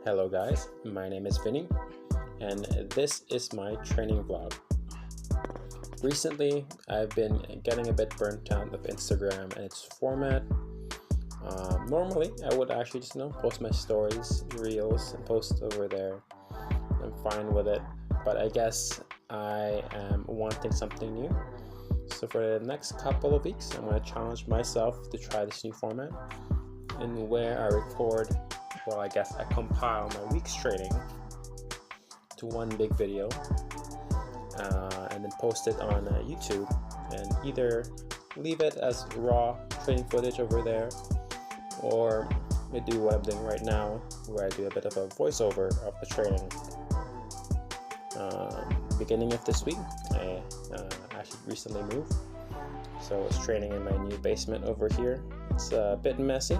Hello guys, my name is Vinnie and this is my training vlog. Recently I've been getting a bit burnt out of Instagram and its format. Normally I would actually just post my stories, reels, and post over there. I'm fine with it, but I guess I am wanting something new. So for the next couple of weeks I'm going to challenge myself to try this new format, and where I record, well, I guess I compile my week's training to one big video and then post it on YouTube, and either leave it as raw training footage over there, or I do what I'm doing right now where I do a bit of a voiceover of the training. Beginning of this week I actually recently moved, so I was training in my new basement over here. It's a bit messy,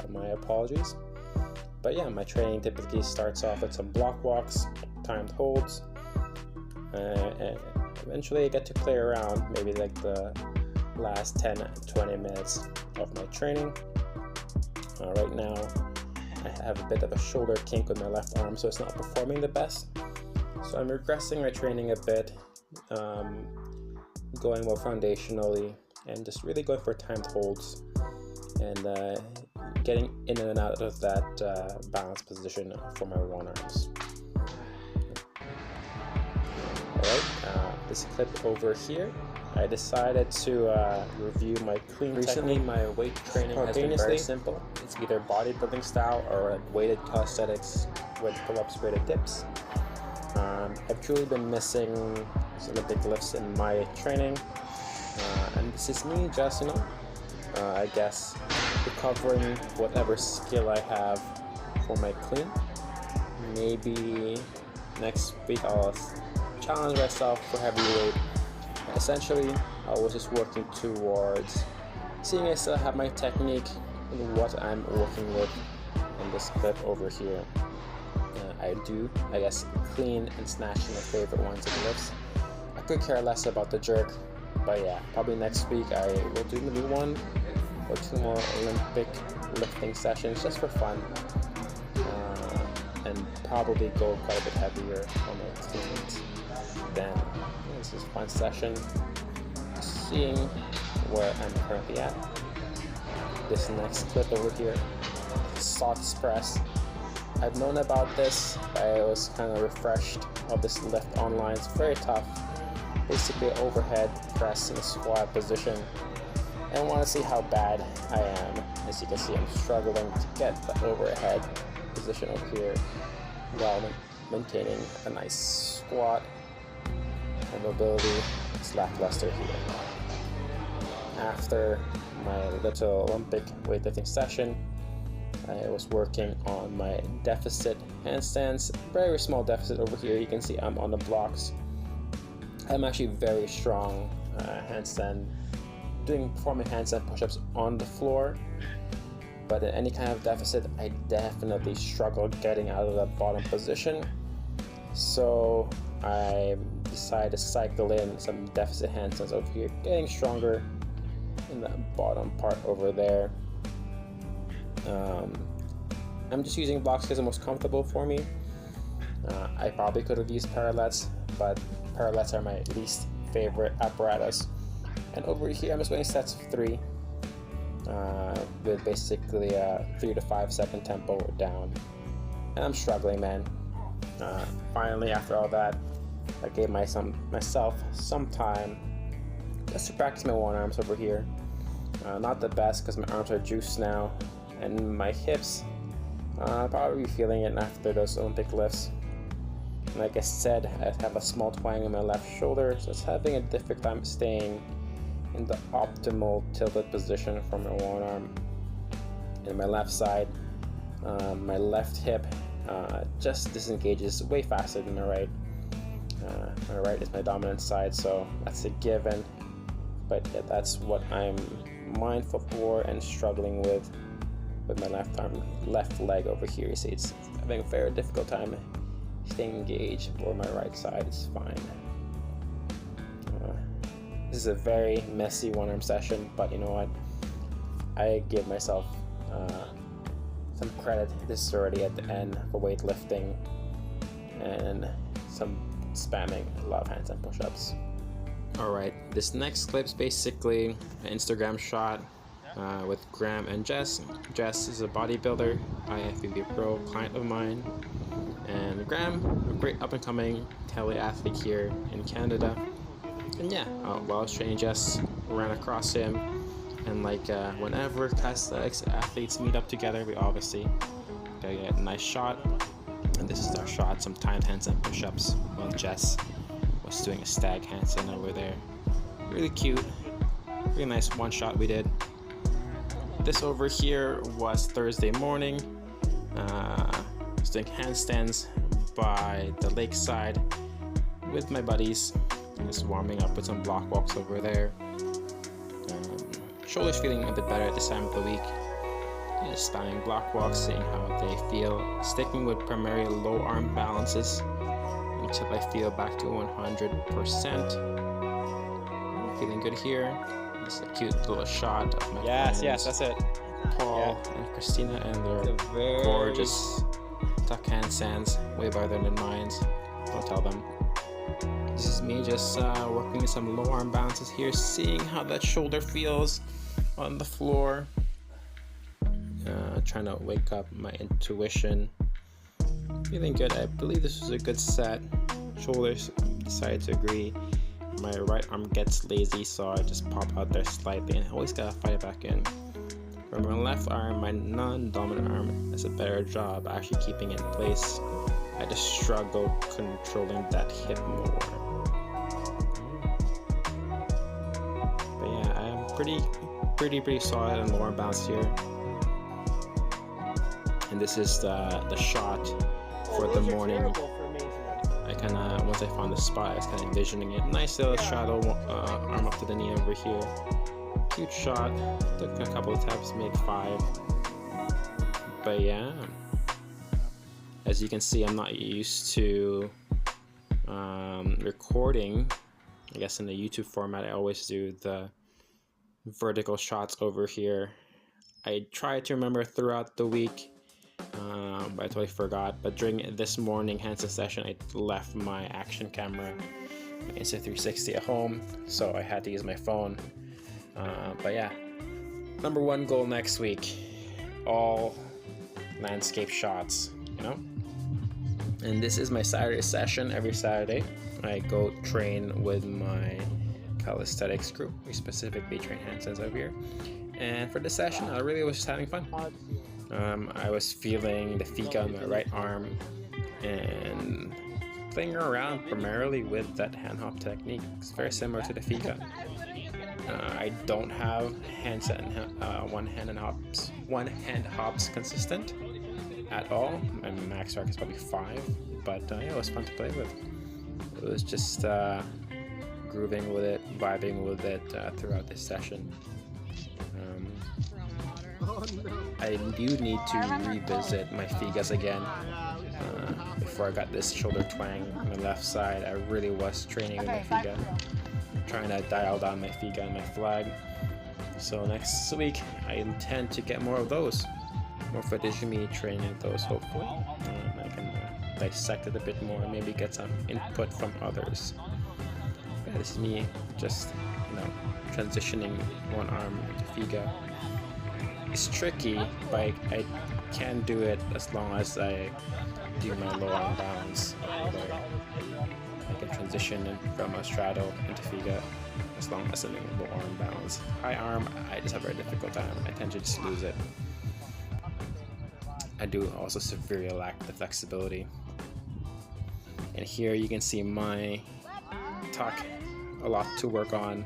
my apologies. But yeah, my training typically starts off with some block walks, timed holds, and eventually I get to play around, maybe like the last 10-20 minutes of my training. Right now I have a bit of a shoulder kink with my left arm, so it's not performing the best. So I'm regressing my training a bit, going more foundationally and just really going for timed holds and getting in and out of that balance position for my one arms. Alright, this clip over here, I decided to review my clean recently technique. My weight training has been very simple. It's either bodybuilding style or weighted calisthenics with pull-ups, weighted dips. I've truly been missing Olympic lifts in my training, and this is me just, I guess, recovering whatever skill I have for my clean. Maybe next week I'll challenge myself for heavyweight. Essentially, I was just working towards seeing I still have my technique and what I'm working with in this clip over here. I guess clean and snatching my favorite ones in lifts. I could care less about the jerk, but yeah, probably next week I will do maybe one or two more Olympic lifting sessions just for fun, and probably go quite a bit heavier on my cleans. Then this is a fun session, seeing where I'm currently at. This next clip over here, socks press. I've known about this, I was kind of refreshed of this lift online. It's very tough, basically overhead press in a squat position. I want to see how bad I am. As you can see, I'm struggling to get the overhead position over here while maintaining a nice squat, and mobility is lackluster here. After my little Olympic weightlifting session, I was working on my deficit handstands. Very small deficit over here. You can see I'm on the blocks. I'm actually very strong handstand, performing handstand push-ups on the floor, but in any kind of deficit I definitely struggle getting out of that bottom position. So I decided to cycle in some deficit handstands over here, getting stronger in that bottom part over there. I'm just using blocks because it's most comfortable for me. I probably could have used parallettes, but parallettes are my least favorite apparatus. And over here I'm just doing sets of 3 with basically a 3 to 5 second tempo down, and I'm struggling, man. Finally, after all that, I gave myself some time just to practice my one arms over here. Not the best because my arms are juiced now, and my hips probably feeling it after those Olympic lifts. Like I said, I have a small twang in my left shoulder, so it's having a difficult time staying in the optimal tilted position for my one arm. And my left side, my left hip just disengages way faster than my right. My right is my dominant side, so that's a given. But yeah, that's what I'm mindful for and struggling with my left leg over here. You see, it's having a very difficult time staying engaged, where my right side is fine. This is a very messy one arm session, but you know what? I give myself some credit. This is already at the end for weightlifting and some spamming a lot of handstand push-ups. Alright, this next clip's basically an Instagram shot with Graham and Jess. Jess is a bodybuilder, IFBB Pro client of mine, and Graham, a great up-and-coming tele athlete here in Canada. And yeah, while I was training Jess, ran across him, and like whenever calisthenics athletes meet up together, we obviously gotta get a nice shot. And this is our shot, some timed handstand push-ups while Jess was doing a stag handstand over there. Really cute, really nice one shot we did. This over here was Thursday morning. I was doing handstands by the lakeside with my buddies. Just warming up with some block walks over there. Shoulders feeling a bit better at this time of the week. Just spamming block walks, seeing how they feel. Sticking with primarily low arm balances until I feel back to 100%. Feeling good here. This is a cute little shot of my friends. Yes, that's it. Paul and Christina, and their gorgeous tuck handstands, way better than mine. Don't tell them. This is me just working some low arm balances here, seeing how that shoulder feels on the floor. Trying to wake up my intuition. Feeling good. I believe this was a good set. Shoulders decided to agree. My right arm gets lazy, so I just pop out there slightly, and I always gotta fight it back in. For my left arm, my non-dominant arm does a better job actually keeping it in place. I just struggle controlling that hip more. But yeah, I'm pretty solid on lower balance here. And this is the shot for the morning. I kind of, once I found the spot, I was kind of envisioning it. Nice little shadow arm up to the knee over here. Cute shot. Took a couple of taps, made 5. But yeah, as you can see, I'm not used to recording. I guess in the YouTube format, I always do the vertical shots over here. I tried to remember throughout the week, but I totally forgot. But during this morning handstand session, I left my action camera, my Insta360 at home, so I had to use my phone. But yeah, number 1 goal next week, all landscape shots, you know. And this is my Saturday session. Every Saturday I go train with my calisthenics group. We specifically train handstands over here, and for this session I really was just having fun. I was feeling the fika on my right arm and playing around primarily with that hand hop technique. It's very similar to the fika. I don't have one hand hops consistent at all. My max rack is probably 5, but yeah, it was fun to play with. It was just grooving with it, vibing with it throughout this session. I do need to revisit my figas again. Before I got this shoulder twang on the left side, I really was training with my figa, trying to dial down my figa and my flag. So next week I intend to get more of those, more footage of me training those, hopefully. I can dissect it a bit more, maybe get some input from others. Yeah, this is me just, transitioning one arm into figa. It's tricky, but I can do it as long as I do my low arm balance. I can transition from a straddle into figa as long as I'm doing low arm balance. High arm, I just have a very difficult time. I tend to just lose it. I do also severely lack the flexibility. And here you can see my tuck, a lot to work on.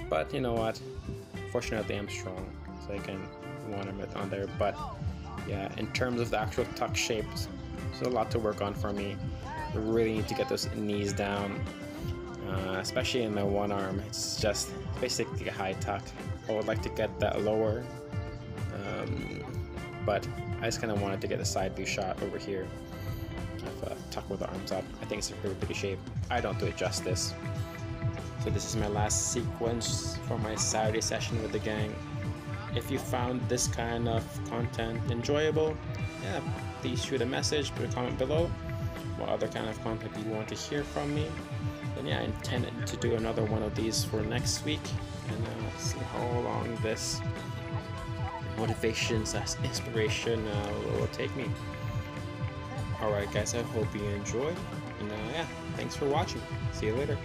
But you know what? Fortunately, I'm strong, so I can want it on there. But yeah, in terms of the actual tuck shapes, there's a lot to work on for me. I really need to get those knees down, especially in the one arm. It's just basically a high tuck. I would like to get that lower, but I just kind of wanted to get a side view shot over here of a tuck with the arms up. I think it's a pretty shape. I don't do it justice. So this is my last sequence for my Saturday session with the gang. If you found this kind of content enjoyable, yeah, please shoot a message, put a comment below what other kind of content you want to hear from me. And yeah, I intend to do another one of these for next week, and see how long this motivation / inspiration will take me. Alright guys, I hope you enjoyed, and yeah, thanks for watching. See you later.